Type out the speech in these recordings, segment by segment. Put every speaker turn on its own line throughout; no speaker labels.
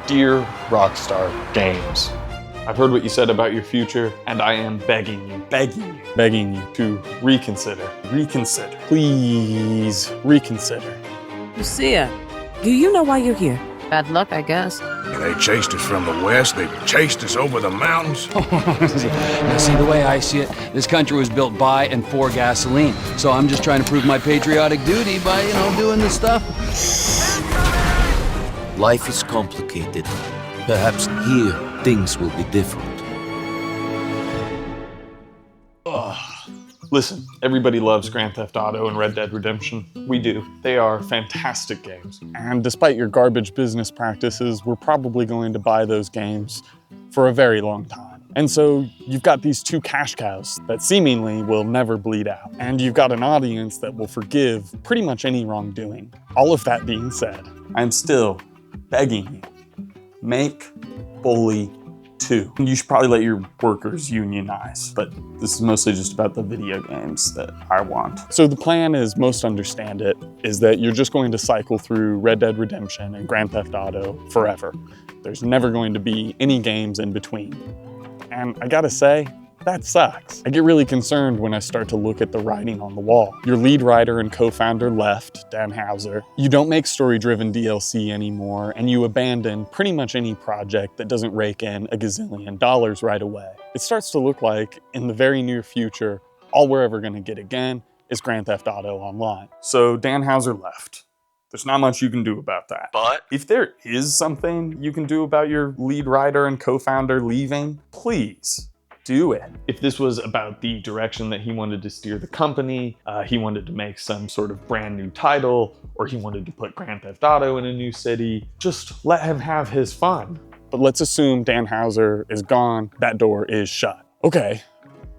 Dear Rockstar Games, I've heard what you said about your future, and I am begging you to reconsider. Please reconsider.
Lucia, do you know why you're here?
Bad luck, I guess.
They chased us from the west, they chased us over the mountains.
Now see, the way I see it, this country was built by and for gasoline. So I'm just trying to prove my patriotic duty by, doing this stuff.
Life is complicated. Perhaps here, things will be different.
Listen, everybody loves Grand Theft Auto and Red Dead Redemption. We do. They are fantastic games. And despite your garbage business practices, we're probably going to buy those games for a very long time. And so you've got these two cash cows that seemingly will never bleed out. And you've got an audience that will forgive pretty much any wrongdoing. All of that being said, I'm still begging you, make Bully 2. You should probably let your workers unionize, but this is mostly just about the video games that I want. So the plan, as most understand it, is that you're just going to cycle through Red Dead Redemption and Grand Theft Auto forever. There's never going to be any games in between. And I gotta say, that sucks. I get really concerned when I start to look at the writing on the wall. Your lead writer and co-founder left, Dan Houser. You don't make story-driven DLC anymore, and you abandon pretty much any project that doesn't rake in a gazillion dollars right away. It starts to look like, in the very near future, all we're ever gonna get again is Grand Theft Auto Online. So Dan Houser left. There's not much you can do about that. But if there is something you can do about your lead writer and co-founder leaving, please do it. If this was about the direction that he wanted to steer the company, he wanted to make some sort of brand new title, or he wanted to put Grand Theft Auto in a new city, just let him have his fun. But let's assume Dan Houser is gone, that door is shut. Okay,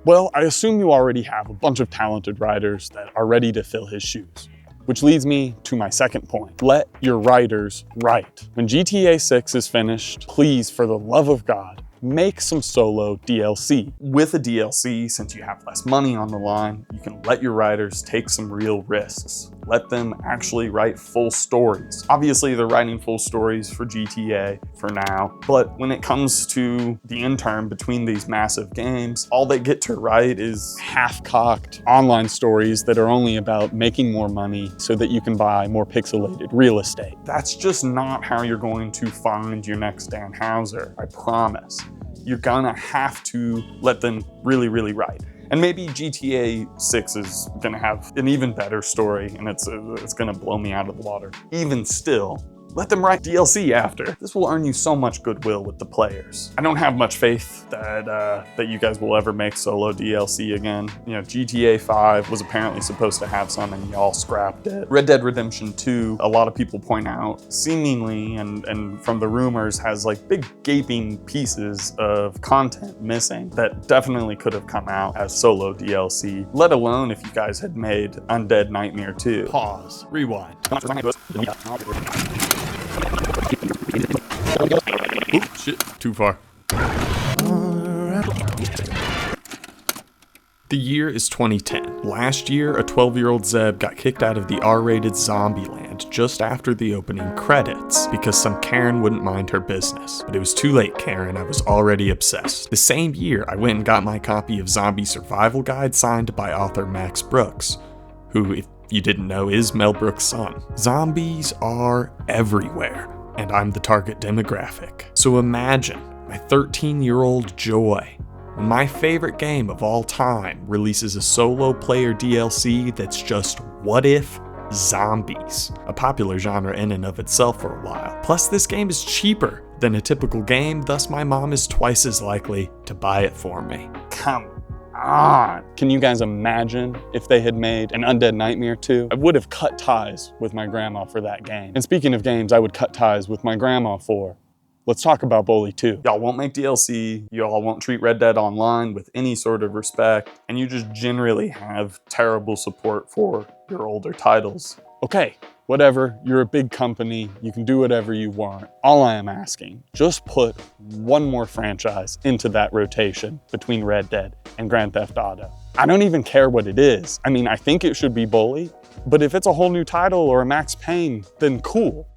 well, I assume you already have a bunch of talented writers that are ready to fill his shoes. Which leads me to my second point. Let your writers write. When GTA 6 is finished, please, for the love of God, make some solo DLC. With a DLC, since you have less money on the line, you can let your writers take some real risks. Let them actually write full stories. Obviously, they're writing full stories for GTA for now, but when it comes to the interim between these massive games, all they get to write is half-cocked online stories that are only about making more money so that you can buy more pixelated real estate. That's just not how you're going to find your next Dan Houser, I promise. You're gonna have to let them really write. And maybe GTA 6 is gonna have an even better story, and it's gonna blow me out of the water. Even still, let them write DLC after. This will earn you so much goodwill with the players. I don't have much faith that you guys will ever make solo DLC again. GTA 5 was apparently supposed to have some and y'all scrapped it. Red Dead Redemption 2, a lot of people point out, seemingly, and from the rumors, has like big gaping pieces of content missing that definitely could have come out as solo DLC, let alone if you guys had made Undead Nightmare 2. Pause, rewind. Oop, shit, too far. The year is 2010. Last year, a 12-year-old Zeb got kicked out of the R-rated Zombieland just after the opening credits because some Karen wouldn't mind her business. But it was too late, Karen. I was already obsessed. The same year, I went and got my copy of Zombie Survival Guide signed by author Max Brooks, who, if you didn't know, is Mel Brooks' son. Zombies are everywhere, and I'm the target demographic. So imagine my 13-year-old joy when my favorite game of all time releases a solo player DLC that's just what if zombies, a popular genre in and of itself for a while. Plus, this game is cheaper than a typical game, thus my mom is twice as likely to buy it for me. Come on. Can you guys imagine if they had made an Undead Nightmare 2? I would have cut ties with my grandma for that game. And speaking of games I would cut ties with my grandma for, let's talk about Bully 2. Y'all won't make DLC, y'all won't treat Red Dead Online with any sort of respect, and you just generally have terrible support for your older titles. Okay, whatever, you're a big company, you can do whatever you want. All I am asking, just put one more franchise into that rotation between Red Dead and Grand Theft Auto. I don't even care what it is. I mean, I think it should be Bully, but if it's a whole new title or a Max Payne, then cool.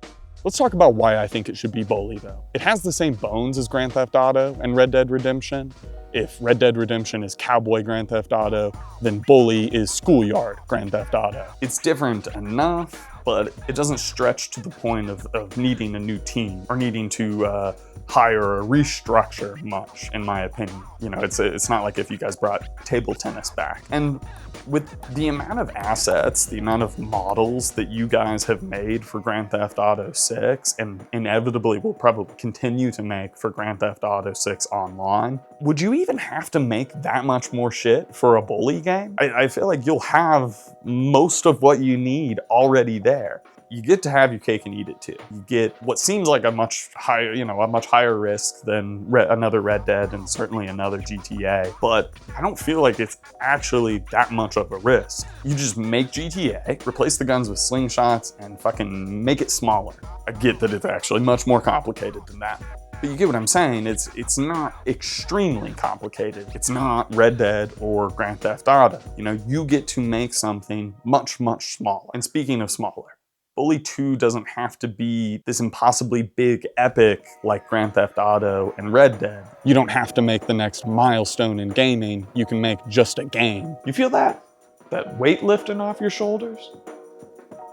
Let's talk about why I think it should be Bully, though. It has the same bones as Grand Theft Auto and Red Dead Redemption. If Red Dead Redemption is cowboy Grand Theft Auto, then Bully is schoolyard Grand Theft Auto. It's different enough, but it doesn't stretch to the point of needing a new team or needing to hire or restructure much, in my opinion. You know, it's not like if you guys brought table tennis back. And with the amount of assets, the amount of models that you guys have made for Grand Theft Auto 6, and inevitably will probably continue to make for Grand Theft Auto 6 online, would you even have to make that much more shit for a Bully game? I feel like you'll have most of what you need already there. You get to have your cake and eat it too. You get what seems like a much higher risk than another Red Dead and certainly another GTA, but I don't feel like it's actually that much of a risk. You just make GTA, replace the guns with slingshots, and fucking make it smaller. I get that it's actually much more complicated than that. But you get what I'm saying, it's not extremely complicated. It's not Red Dead or Grand Theft Auto. You know, you get to make something much, much smaller. And speaking of smaller, Bully 2 doesn't have to be this impossibly big epic like Grand Theft Auto and Red Dead. You don't have to make the next milestone in gaming. You can make just a game. You feel that? That weight lifting off your shoulders?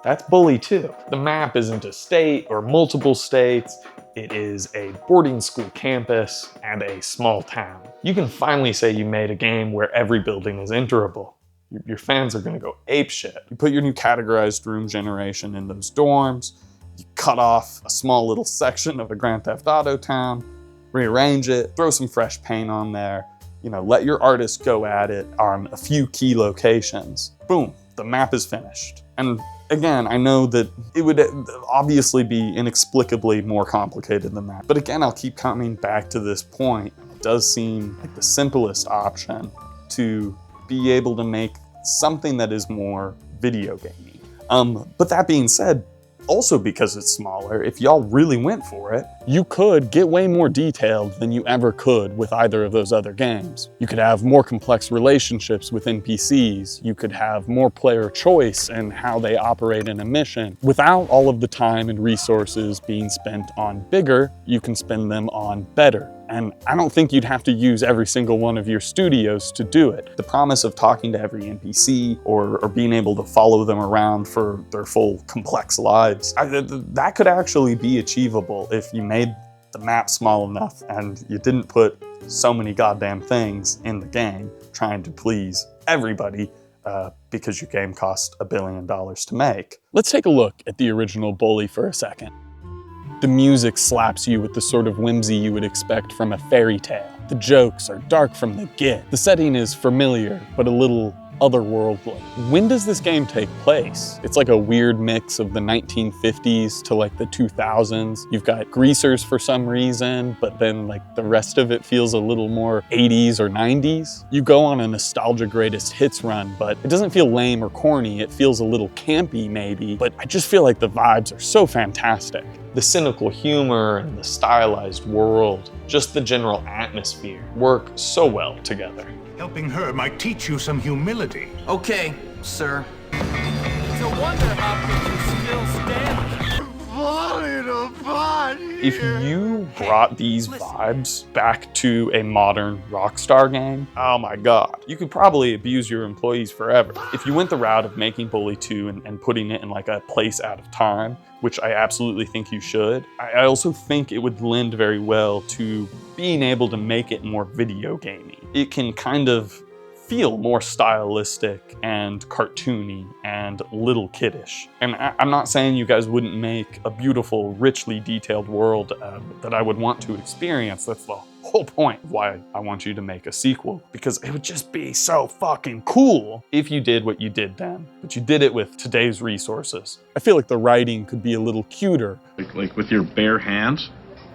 That's Bully 2. The map isn't a state or multiple states. It is a boarding school campus and a small town. You can finally say you made a game where every building is enterable. Your fans are gonna go apeshit. You put your new categorized room generation in those dorms, you cut off a small little section of a Grand Theft Auto town, rearrange it, throw some fresh paint on there, you know, let your artists go at it on a few key locations. Boom, the map is finished. And again, I know that it would obviously be inexplicably more complicated than that. But again, I'll keep coming back to this point. It does seem like the simplest option to be able to make something that is more video gamey. But that being said, also because it's smaller, if y'all really went for it, you could get way more detailed than you ever could with either of those other games. You could have more complex relationships with NPCs. You could have more player choice in how they operate in a mission. Without all of the time and resources being spent on bigger, you can spend them on better. And I don't think you'd have to use every single one of your studios to do it. The promise of talking to every NPC or being able to follow them around for their full complex lives, that could actually be achievable if you made the map small enough and you didn't put so many goddamn things in the game trying to please everybody because your game cost $1 billion to make. Let's take a look at the original Bully for a second. The music slaps you with the sort of whimsy you would expect from a fairy tale. The jokes are dark from the get. The setting is familiar, but a little otherworldly. When does this game take place? It's like a weird mix of the 1950s to like the 2000s. You've got greasers for some reason, but then like the rest of it feels a little more 80s or 90s. You go on a nostalgia greatest hits run, but it doesn't feel lame or corny. It feels a little campy maybe, but I just feel like the vibes are so fantastic. The cynical humor and the stylized world, just the general atmosphere, work so well together.
Helping her might teach you some humility.
Okay, sir.
It's a wonder how could you still stand.
If you brought these vibes back to a modern Rockstar game, oh my god, you could probably abuse your employees forever. If you went the route of making Bully 2 and putting it in like a place out of time, which I absolutely think you should, I also think it would lend very well to being able to make it more video gamey. It can kind of feel more stylistic and cartoony and little kiddish. And I'm not saying you guys wouldn't make a beautiful, richly detailed world that I would want to experience. That's the whole point of why I want you to make a sequel, because it would just be so fucking cool if you did what you did then, but you did it with today's resources. I feel like the writing could be a little cuter.
Like with your bare hands?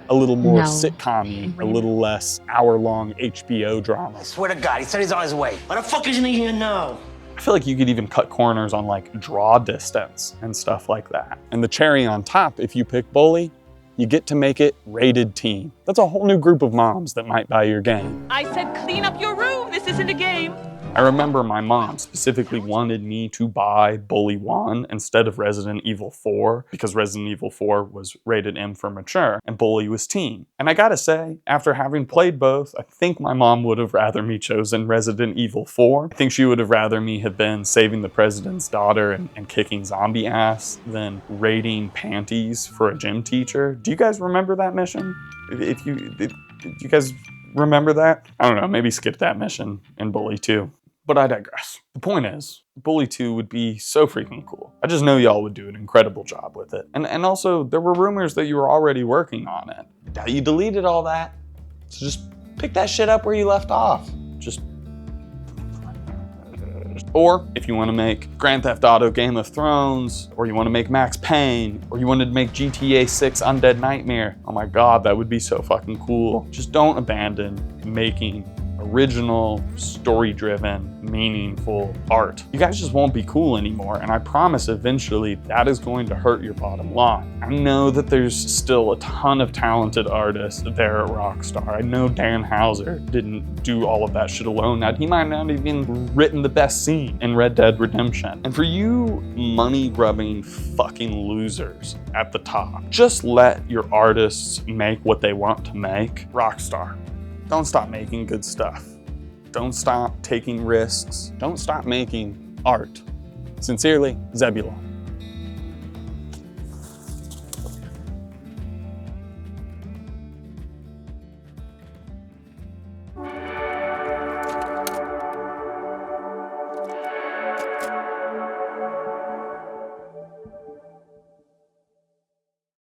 A little more sitcom-y, a little less hour-long HBO drama.
I swear to God, he said he's on his way. Why the fuck isn't he here now?
I feel like you could even cut corners on like draw distance and stuff like that. And the cherry on top, if you pick Bully, you get to make it rated teen. That's a whole new group of moms that might buy your game.
I said clean up your room. This isn't a game.
I remember my mom specifically wanted me to buy Bully 1 instead of Resident Evil 4 because Resident Evil 4 was rated M for mature and Bully was teen. And I gotta say, after having played both, I think my mom would have rather me chosen Resident Evil 4. I think she would have rather me have been saving the president's daughter and kicking zombie ass than raiding panties for a gym teacher. Do you guys remember that mission? Do you guys remember that? I don't know, maybe skip that mission in Bully 2. But I digress. The point is, Bully 2 would be so freaking cool. I just know y'all would do an incredible job with it. And also, there were rumors that you were already working on it. Now, you deleted all that, so just pick that shit up where you left off. Or if you want to make Grand Theft Auto Game of Thrones, or you want to make Max Payne, or you wanted to make GTA 6 Undead Nightmare, oh my god, that would be so fucking cool. Just don't abandon making original, story-driven, meaningful art. You guys just won't be cool anymore, and I promise eventually that is going to hurt your bottom line. I know that there's still a ton of talented artists there at Rockstar. I know Dan Houser didn't do all of that shit alone. Now, he might not have even written the best scene in Red Dead Redemption. And for you money-grubbing fucking losers at the top, just let your artists make what they want to make. Rockstar, don't stop making good stuff. Don't stop taking risks. Don't stop making art. Sincerely, Zebulon.